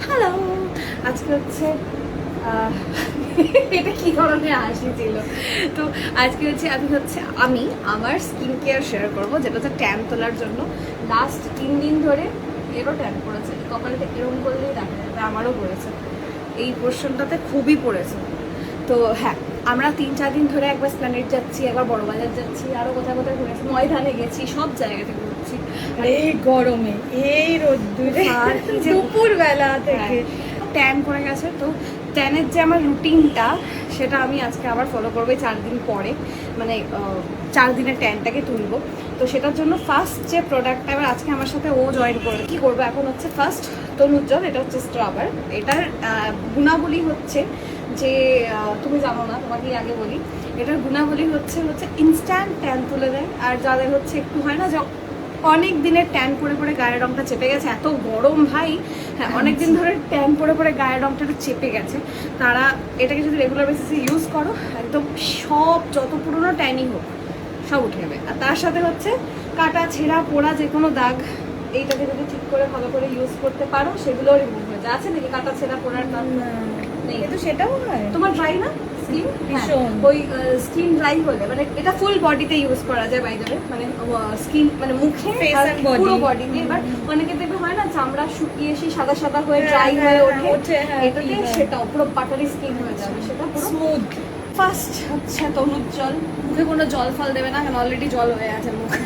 Hello, আজকে হচ্ছে এটা কি ধরনের হাসি ছিল। তো আজকে হচ্ছে আমি আমার স্কিন কেয়ার শেয়ার করবো, যেটা হচ্ছে ট্যান তোলার জন্য। লাস্ট 3 দিন ধরে এরও ট্যান পড়েছে, কপালটা এরম করলেই দেখা যাবে, আমারও পড়েছে, এই পোর্শনটাতে খুবই পড়েছে। তো হ্যাঁ, আমরা 3-4 দিন ধরে একবার স্প্ল্যানেড যাচ্ছি, একবার বড়বাজার যাচ্ছি, আরও কোথায় কোথায় ঘুরেছি, ময়দানে গেছি, সব জায়গাতে ঘুরছি। এই গরমে, এই রোদ্দুরে, আর দুপুর বেলা থেকে ট্যান পড়ে গেছে। তো ট্যানের যে আমার রুটিনটা, সেটা আমি আজকে আবার ফলো করবো 4 দিন পরে, মানে 4 দিনের ট্যানটাকে তুলবো। তো সেটার জন্য ফার্স্ট যে প্রোডাক্টটা, এবার আজকে আমার সাথে ও জয়েন করবে, কী করবো এখন হচ্ছে ফার্স্ট তনুজ্জ্বল, এটা হচ্ছে স্ক্রাবার। এটার গুণাবলী হচ্ছে যে তুমি জানো না, তোমাকেই আগে বলি, এটার গুণাবলী হচ্ছে ইনস্ট্যান্ট ট্যান তুলে দেয়। আর যাদের হচ্ছে একটু হয় না যে অনেক দিনের ট্যান পরে পরে গায়ের রঙটা চেপে গেছে, এত গরম ভাই, হ্যাঁ অনেক দিন ধরে ট্যান পরে পরে গায়ের রঙটা একটু চেপে গেছে, তারা এটাকে যদি রেগুলার বেসিসে ইউজ করো, একদম সব যত পুরনো ট্যানই হোক সব উঠে যাবে। আর তার সাথে হচ্ছে কাটা ছেঁড়া পোড়া যে কোনো দাগ, এইটাকে যদি ঠিক করে ভালো করে ইউজ করতে পারো, সেগুলো রিমুভ হয়ে যায়। আছে নাকি কাটা ছেঁড়া পোড়ার দাগ? নেই। কিন্তু সেটাও হয় তোমার ড্রাই না স্কিন? ভীষণ। ওই স্কিন ড্রাই হলে, মানে এটা ফুল বডিতে ইউজ করা যায় বাই দ্য ওয়ে, মানে স্কিন মানে মুখে Face and body। পুরো বডিতে। এবার অনেকে দেখবে হয় না চামড়া শুকিয়ে এসে সাদা সাদা হয়ে ড্রাই হয়ে ওঠে, এটাতে সেটাও পুরো বাটারি স্কিন হয়ে যাবে, সেটা পুরো স্মুথ। ফার্স্ট হচ্ছে তনুজ্জ্বল। মুখে কোনো জল ফল দেবে না, কারণ অলরেডি জল হয়ে আছে মুখে।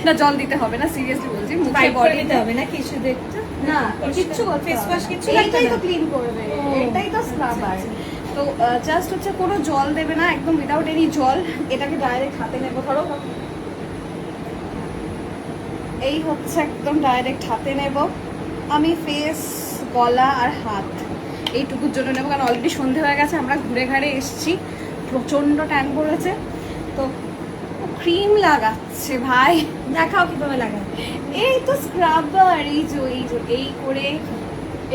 না, জল দিতে হবে না, সিরিয়াসলি বলছি, মুখে বডি দিতে হবে না কিছু দেখতে না, কিচ্ছু ফেস ওয়াশ কিছু এইটাই তো ক্লিন করবে, এটাই তো স্ক্রাবার। তো জাস্ট হচ্ছে কোনো জল দেবে না, একদম উইদাউট এনি জল। এটাকে ডাইরেক্ট হাতে নেবো, ধরো এই হচ্ছে একদম ডাইরেক্ট হাতে নেব আমি। ফেস, গলা আর হাত এইটুকুর জন্য নেবো, কারণ অলরেডি সন্ধে হয়ে গেছে, আমরা ঘুরে ঘাড়ে এসছি, প্রচণ্ড ট্যান পড়েছে। তো ক্রিম লাগাচ্ছে ভাই, দেখাও কিভাবে লাগায়। এই তো স্ক্রাবার, এই করে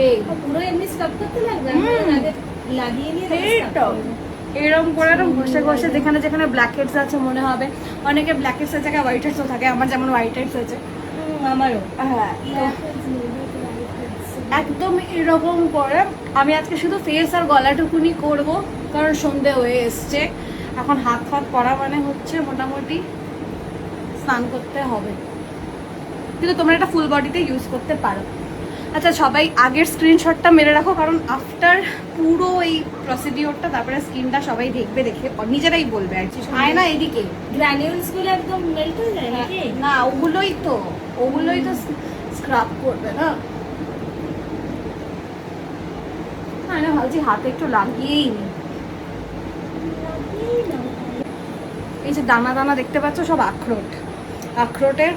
এই পুরো এমনি স্ক্রাব করতে লাগবে, লাগিয়ে নিয়ে এরকম করে এরকম ঘষে ঘষে যেখানে যেখানে ব্ল্যাক হেডস আছে মনে হবে, অনেকে ব্ল্যাক হেডসের জায়গায় হোয়াইট হেডসও থাকে, আমার যেমন হোয়াইট হেডস আছে। আমারও হ্যাঁ, একদম এরকম করে আমি আজকে শুধু ফেস আর গলাটুকুনি করব, কারণ সন্ধে হয়ে এসছে। এখন হাত ফাত পরা মানে হচ্ছে মোটামুটি স্নান করতে হবে, কিন্তু তোমরা এটা ফুল বডিতে ইউজ করতে পারো। আচ্ছা, সবাই আগের স্ক্রিনশটটা মেরে রাখো, কারণ আফটার পুরো এই প্রসিডিওরটা তারপরে স্কিনটা সবাই দেখবে, দেখে নিজেরাই বলবে আর কি। আয় না এদিকে, গ্র্যানিউলস গুলো একদম মেল্ট হয়ে যায় নাকি? না ওগুলোই তো স্ক্রাব করবে না। না ভাবছি হাতে একটু লাগিয়েই নি। এই যে দানা দানা দেখতে পাচ্ছ, সব আখরোটের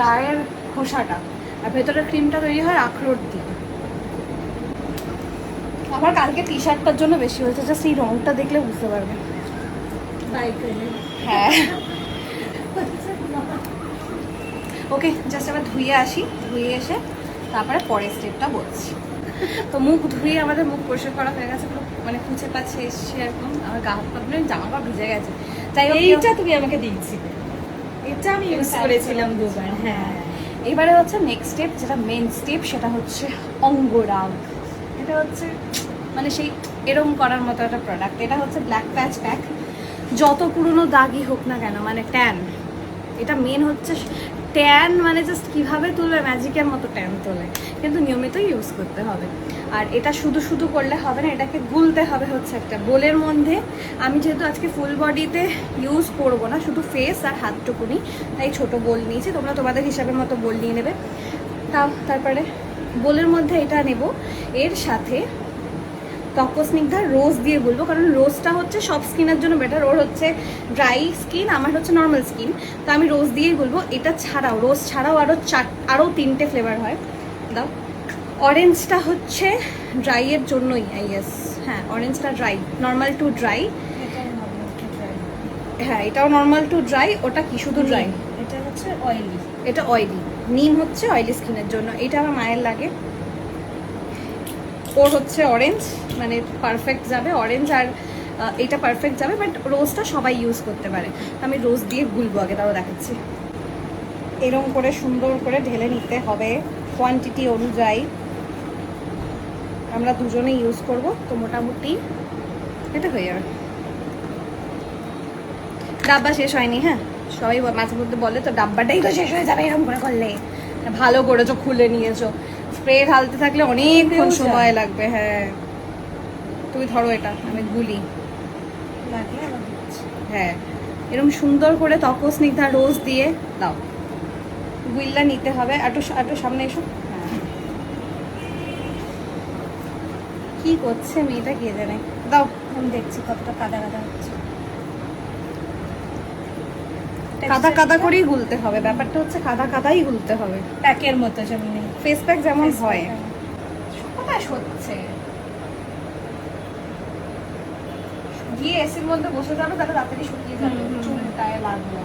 গায়ের খোসাটা, আর ভেতরের ক্রিমটা তৈরি হয় আখরোট দিয়ে। আমার কালকে টি শার্টটার জন্য বেশি হয়েছে, জাস্ট এই রংটা দেখলে বুঝতে পারবে। হ্যাঁ, ওকে, জাস্ট আবার ধুয়ে আসি, ধুয়ে এসে তারপরে পরের স্টেপটা বলছি। তো মুখ ধুয়ে আমাদের মুখ পরিষ্কার করা হয়ে গেছে, মানে খুঁজে পাচ্ছে এসছে এরকম। আমার গা হাত পা জামা পা ভিজে গেছে। তাই এইটা তুমি আমাকে দিয়েছিলে, এটা আমি ইউজ করেছিলাম 2 বার। হ্যাঁ, এবারে হচ্ছে নেক্সট স্টেপ, যেটা মেন স্টেপ, সেটা হচ্ছে অঙ্গরাগ। এটা হচ্ছে মানে সেই এরম করার মতো একটা প্রোডাক্ট। এটা হচ্ছে ব্ল্যাক প্যাচ প্যাক। যত পুরনো দাগই হোক না কেন, মানে ট্যান, এটা মেন হচ্ছে ট্যান, মানে জাস্ট কীভাবে তুলবে, ম্যাজিকের মতো ট্যান তোলে, কিন্তু নিয়মিত ইউজ করতে হবে। আর এটা শুধু শুধু করলে হবে না, এটাকে গুলতে হবে হচ্ছে একটা বোলের মধ্যে। আমি যেহেতু আজকে ফুল বডিতে ইউজ করবো না, শুধু ফেস আর হাতটুকুনি, তাই ছোট বোল নিয়েছি, তোমরা তোমাদের হিসাবের মতো বোল নিয়ে নেবে। তারপরে বোলের মধ্যে এটা নেব, এর সাথে তপস্নিগ্ধার রোজ দিয়ে বলবো, কারণ রোজটা হচ্ছে সব স্কিনের জন্য বেটার। ওর হচ্ছে ড্রাই স্কিন, আমার হচ্ছে নর্মাল স্কিন, তো আমি রোজ দিয়েই বলবো। এটা ছাড়াও, রোজ ছাড়াও আরও 3টে ফ্লেভার হয়। দাও, অরেঞ্জটা হচ্ছে ড্রাইয়ের জন্যই, আই গেস। হ্যাঁ, অরেঞ্জটা ড্রাই, নর্মাল টু ড্রাই। হ্যাঁ, এটাও নর্মাল টু ড্রাই। ওটা কি শুধু ড্রাই? এটা হচ্ছে অয়েলি। এটা অয়েলি। নিম হচ্ছে অয়েলি স্কিনের জন্য, এটা আমার মায়ের লাগে। ওর হচ্ছে অরেঞ্জ, মানে পারফেক্ট যাবে অরেঞ্জ, আর এটা পারফেক্ট যাবে, বাট রোজটা সবাই ইউজ করতে পারে। আমি রোজ দিয়ে গুলবো, আগে তাও দেখাচ্ছি। এরকম করে সুন্দর করে ঢেলে নিতে হবে কোয়ান্টিটি অনুযায়ী। আমরা দুজনে ইউজ করব, তো মোটামুটি এটা হয়ে যাবে। ডাব্বা শেষ হয়নি, হ্যাঁ সবাই মাঝে মধ্যে বলে তো ডাব্বাটাই তো শেষ হয়ে যাবে এরকম করে করলে। ভালো করেছো, খুলে নিয়েছো। স্প্রে ঢালতে থাকলে অনেকক্ষণ সময় লাগবে। হ্যাঁ তুমি ধরো এটা, আমি গুলি। লাগলে আবার দিচ্ছি। হ্যাঁ এরকম সুন্দর করে ত্বক স্নিগ্ধা রোজ দিয়ে দাও। গুইল্লা নিতে হবে। একটু সামনে এসো। হ্যাঁ। কি করছে মেয়েটা কে জানে। দাও। আমি দেখছি কতটা কাদা কাদা হচ্ছে। কাদা কাদা করেই গুলতে হবে, ব্যাপারটা হচ্ছে কাদা কাদাই গুলতে হবে। প্যাকের মতো যেমন নেই। ফেস প্যাক যেমন Face হয়। pack, কোথায় সচ্ছে গিয়ে এসির মধ্যে বসে যাবে, তাহলে তাড়াতাড়ি শুকিয়ে যাবে। হুম, হুম, হুম। চুলটায় লাগলো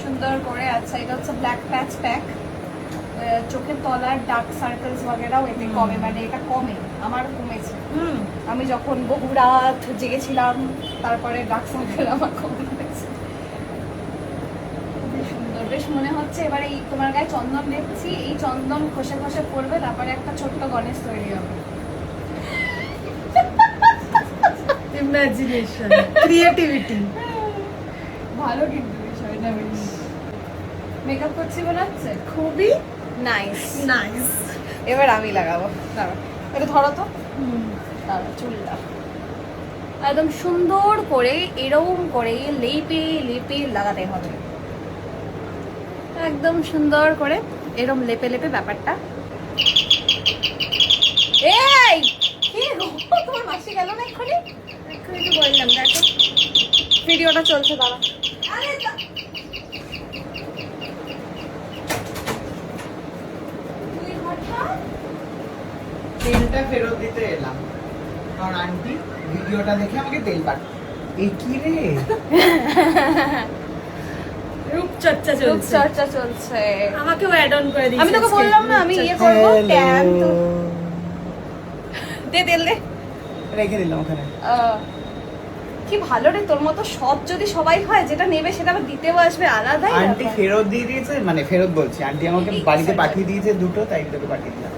সুন্দর করে। আচ্ছা এটা হচ্ছে ব্ল্যাক প্যাচ প্যাক। চোখের তলার ডার্ক সার্কেলস বগেরাও এতে কমে, মানে এটা কমে, আমার কমেছে। আমি যখন বহু রাত জেগেছিলাম তারপরে ডার্ক সার্কেল আমার কমে গেছে। খুবই সুন্দর, বেশ মনে হচ্ছে এবারে এই তোমার গায়ে চন্দন দেখছি, এই চন্দন ঘষে ঘষে পড়বে, তারপরে একটা ছোট্ট গণেশ তৈরি হবে। Imagination, creativity. ভালো কিন্তু বিষয়টা বেশ। মেকআপ করছি মনে হচ্ছে খুবই নাইস। নাইস। এবার আমি লাগাবো, দাঁড়াও এটা ধরো তো। দাঁড়াও চুলটা একদম সুন্দর করে এরকম করে লেপে লেপে লাগাতে হবে। একদম সুন্দর করে এরকম লেপে লেপে ব্যাপারটা। এই কি গো, তোমার মাসি গেল না এক্ষুনি? এক্ষুনি তো বললাম, দেখো ভিডিওটা চলছে, দাঁড়া। তেলটা ফেরত দিতে এলাম, কারণ আন্টি ভিডিওটা দেখে আমাকে তেল পাঠায়। এই কি রে? রূপচর্চা চলছে। রূপচর্চা চলছে। আমাকেও অ্যাড অন করে দিয়েছে। আমি তোকে বললাম না আমি ইয়ে করবো, ট্যান তো দে তেল দে। রেখে দিলাম ওখানে। কি ভালো রে, তোর মতো সৎ যদি সবাই হয়, যেটা নেবে সেটা আবার দিতেও আসবে, আলাদাই আন্টি ব্যাপার। ফেরত দিয়ে দিয়েছে, মানে ফেরত বলছি, আন্টি আমাকে এই বাড়িতে sorry, পাঠিয়ে দিয়েছে দুটো, তাই তোকে পাঠিয়ে দিলাম।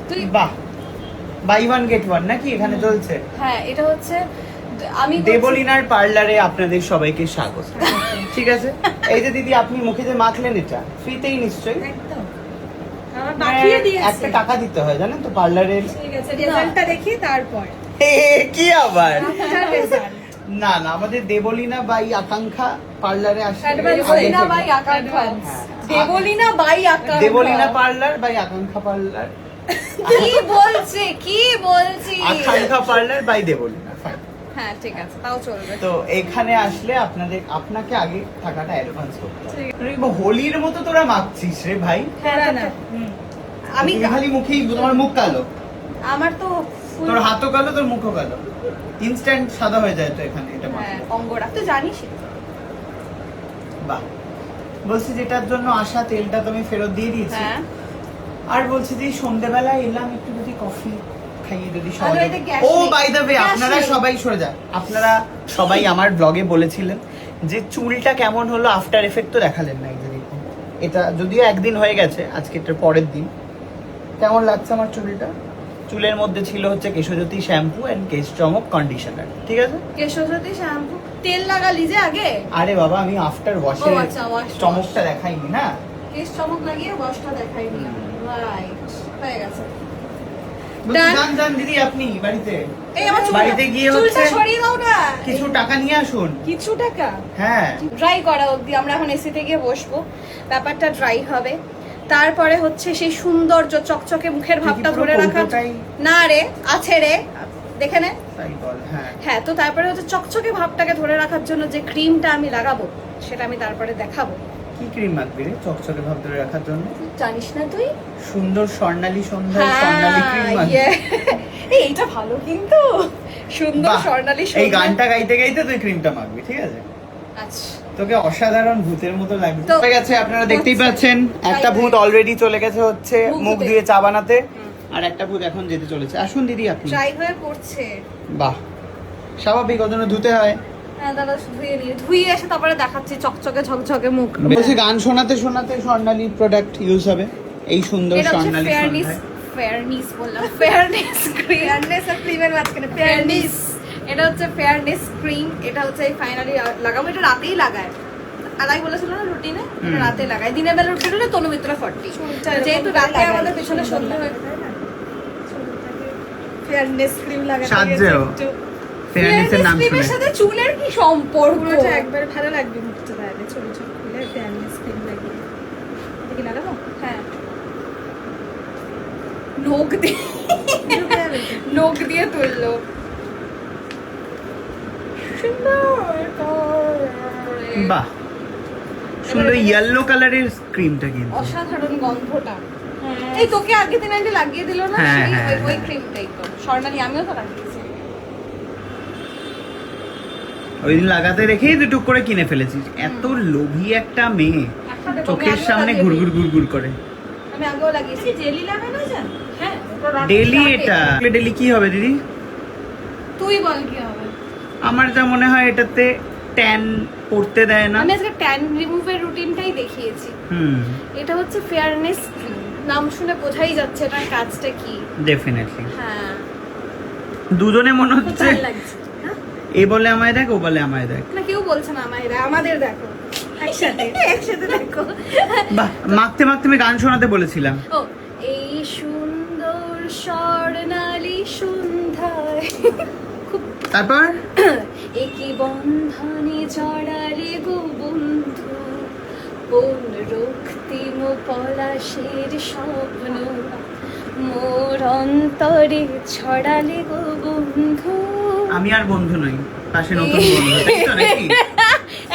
তুই বাহ, বাই ওয়ান গেট ওয়ান নাকি এখানে চলছে? হ্যাঁ এটা হচ্ছে আমি দেবলিনার পার্লারে আপনাদের সবাইকে স্বাগত। ঠিক আছে, এই যে দিদি আপনি মুখে যে মাখলেন এটা ফ্রিতেই নিশ্চয়ই? একদম। আমার পাঠিয়ে দিয়েছে। একটা টাকা দিতে হয় জানেন তো পার্লারের। ঠিক আছে, রেজাল্টটা দেখি তারপর। কি আবার? রেজাল্ট। না না, আমাদের দেবলিনা বাই আকাঙ্ক্ষা পার্লারে আসলে Advance আগে দেবলিনা থেকে- বাই আকাঙ্ক্ষা। হ্যাঁ। দেবলিনা বাই আকাঙ্ক্ষা। দেবলিনা পার্লার বাই আকাঙ্ক্ষা পার্লার, কি বলছে কি বলছি? আকাঙ্ক্ষা পার্লার বাই দেবলিনা। Fine. হ্যাঁ ঠিক আছে, তাও চলবে। তো এখানে আসলে আপনাকে আগে টাকাটা অ্যাডভান্স করতে হবে। ঠিক তুই হোলির মতো তোরা মাখছিস রে ভাই। হ্যাঁ না, তো- না। আমি তুই খালি মুখেই, তোমার মুখ কালো, আমার তো full- তোর হাতও কালো, তোর মুখও কালো, ইনস্ট্যান্ট সাদা হয়ে যায় তো এখানে এটা হ্যাঁ মাখলে। অঙ্গরা তো জানিসই। বাহ, বলছি যেটার জন্য আসা তেলটা তুমি ফেরত দিয়ে দিয়েছি। হ্যাঁ আর বলছি যে সন্ধ্যাবেলায় এলাম একটু যদি কফি খাইয়ে যদি সবাই। আরে এটা gas ও নেই। বাই দ্য ওয়ে, gas আপনারা নেই। সবাই সরে যান। আপনারা সবাই আমার ব্লগে বলেছিলেন যে চুলটা কেমন হলো, আফটার এফেক্ট তো দেখালেন না। এই যে দেখুন, এটা যদিও একদিন হয়ে গেছে, আজকে এটার পরের দিন। কেমন লাগছে আমার চুলটা? চুলের মধ্যে ছিল হচ্ছে কেশজ্যোতি শ্যাম্পু এন্ড কেশ চমক কন্ডিশনার, ঠিক আছে? কেশজ্যোতি শ্যাম্পু তেল লাগালি যে আগে? আরে বাবা, আমি আফটার ওয়াশে ও আচ্ছা, wash, চমকটা দেখাইনি না। কেশ চমক লাগিয়ে ওয়াশটা দেখাইনি। রাইট, হয়ে গেছে। বলছি, Done. যান যান দিদি আপনি বাড়িতে, এই আমার বাড়িতে গিয়ে চুলটা হচ্ছে সরিয়ে দাও না। কিছু টাকা নিয়ে আসুন। কিছু টাকা। হ্যাঁ, ড্রাই করা অবধি আমরা এখন এসিতে গিয়ে বসবো, ব্যাপারটা ড্রাই হবে, তারপরে হচ্ছে সেই সৌন্দর্য চকচকে মুখের ভাবটা পুরো ধরে রাখা। কৌটোটাই- না রে, আছে রে, দেখে নে। তাই বল। হ্যাঁ, হ্যাঁ, তো তারপরে হচ্ছে চকচকে ভাবটাকে ধরে রাখার জন্য যে ক্রিমটা আমি লাগাবো সেটা আমি তারপরে দেখাবো। কি ক্রিম মাখবি রে চকচকে ভাব ধরে রাখার জন্য? জানিস না তুই? সুন্দর স্বর্ণালী সুন্দর হ্যাঁ, স্বর্ণালী ক্রিম মাখবি। এই এইটা ভালো কিন্তু, সুন্দর বাহ, স্বর্ণালী এই সুন্দর। গানটা গাইতে গাইতে তুই ক্রিমটা মাখবি, ঠিক আছে? আচ্ছা তোকে অসাধারণ ভূতের মতো লাগবে। তো- হয়ে গেছে, আপনারা দেখতেই হচ্ছে। পাচ্ছেন একটা ভূত অলরেডি চলে গেছে হচ্ছে মুখ মুখ ধুতে। ধুয়ে চা বানাতে, আর একটা ভূত এখন যেতে চলেছে। আসুন দিদি আপনি। ড্রাই হয়ে পড়ছে। বাহ, স্বাভাবিক, ওজন্য ধুতে হয়। হ্যাঁ দাদা ধুয়ে এসে তারপরে দেখাচ্ছি চকচকে ঝকঝকে মুখ। বলছি গান শোনাতে শোনাতে স্বর্ণালী প্রোডাক্ট ইউজ হবে, এই সুন্দর এটা হচ্ছে স্বর্ণালী ফেয়ারনেস, ফেয়ারনেস বললাম, ফেয়ারনেস ক্রিম, ফেয়ারনেস আর ক্রিমের মাঝখানে ফেয়ারনেস। এটা হচ্ছে ফেয়ারনেস ক্রিম, এটা হচ্ছে ফাইনালি লাগাবো। এটা রাতেই লাগায়, আলাই বলেছিল না রুটিনে, এটা রাতে লাগায়। দিনের বেলা রুটিনে তনু মিত্র 40, যেহেতু রাতে আমাদের পেছনে সন্ধ্যা হয়ে ফেয়ারনেস ক্রিম লাগাতে সাজেও ফেয়ারনেসের নাম শুনে ক্রিমের সাথে চুলের কি সম্পর্ক? পুরোটা একবার ভালো লাগবে মুখটা, তাহলে ছোট ছোট খুলে ফেয়ারনেস ক্রিম লাগিয়ে এটা কি লাগাবো? হ্যাঁ, নখ দিয়ে তুললো, বাহ সুন্দর ইয়েলো কালারের ক্রিমটা কিন্তু অসাধারণ গন্ধটা। এই তোকে আগে দিন আগে লাগিয়ে দিল না হ্যাঁ, সেই হ্যাঁ, ওই ক্রিমটাই তো স্বর্ণালী, আমিও তো লাগিয়েছি। ওই দিন লাগাতে রেখেই দুটুক করে কিনে ফেলেছিস। এত লোভী একটা মেয়ে, চোখের সামনে ঘুরঘুর ঘুরঘুর করে। আমি আগেও লাগিয়েছি। জেলি লাগানো যায়? হ্যাঁ, ডেলি এটা ডেলি কি হবে দিদি? তুই বল কি হবে? আমার যা মনে হয় এটাতে ট্যান পড়তে দেয় না। আমি আজকে ট্যান রিমুভের রুটিনটাই দেখিয়েছি। এটা হচ্ছে ফেয়ারনেস ক্রিম, নাম শুনে বোঝাই যাচ্ছে এটার কাজটা কি। ডেফিনেটলি হ্যাঁ, দুজনে মনে হচ্ছে ভালো লাগছে। এ বলে আমায় দেখ, ও বলে আমায় দেখ। না কেউ বলছে না আমাদের দেখো একসাথে একসাথে দেখো। বাহ, মাখতে মাখতে আমি গান শোনাতে বলেছিলাম। ও এই সুন্দর স্বর্ণালী সন্ধ্যায় তারপর একই বন্ধনে জড়ালে গো বন্ধু, কোন রক্তিম পলাশের স্বপ্ন মোর অন্তরে ছড়ালে গো বন্ধু। আমি আর বন্ধু নই, পাশে নতুন বন্ধু, তাই তো নাকি?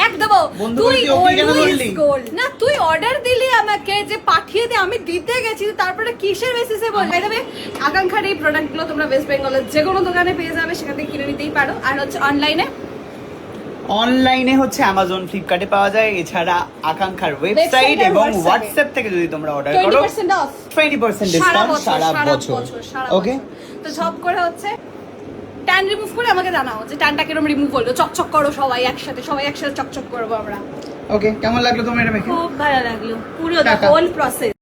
একদম বন্ধু তুই বলতে ওকে কেন always বললি? gold। না তুই অর্ডার দিলি আমাকে যে পাঠিয়ে দে, আমি দিতে গেছি, তারপরে কিসের বেসিসে বল? তবে আকাঙ্ক্ষার এই প্রোডাক্টগুলো তোমরা ওয়েস্ট বেঙ্গলের যে কোনো দোকানে পেয়ে যাবে, সেখান থেকে কিনে নিতেই পারো। আর হচ্ছে অনলাইনে হচ্ছে অ্যামাজন, ফ্লিপকার্টে পাওয়া যায়। এছাড়া আকাঙ্ক্ষার ওয়েবসাইট আর এবং WhatsApp-এ। হোয়াটসঅ্যাপ থেকে যদি তোমরা অর্ডার করো 20% অফ 20% ডিসকাউন্ট সারা বছর। ওকে, তো ঝপ করে হচ্ছে ট্যান রিমুভ করে আমাকে জানাও যে ট্যানটা কিরকম রিমুভ হলো। চকচক করো সবাই একসাথে চকচক করবো আমরা। ওকে, কেমন লাগলো তোমার এটা মেখে? খুব ভালো লাগলো, পুরো টাটা। Whole process.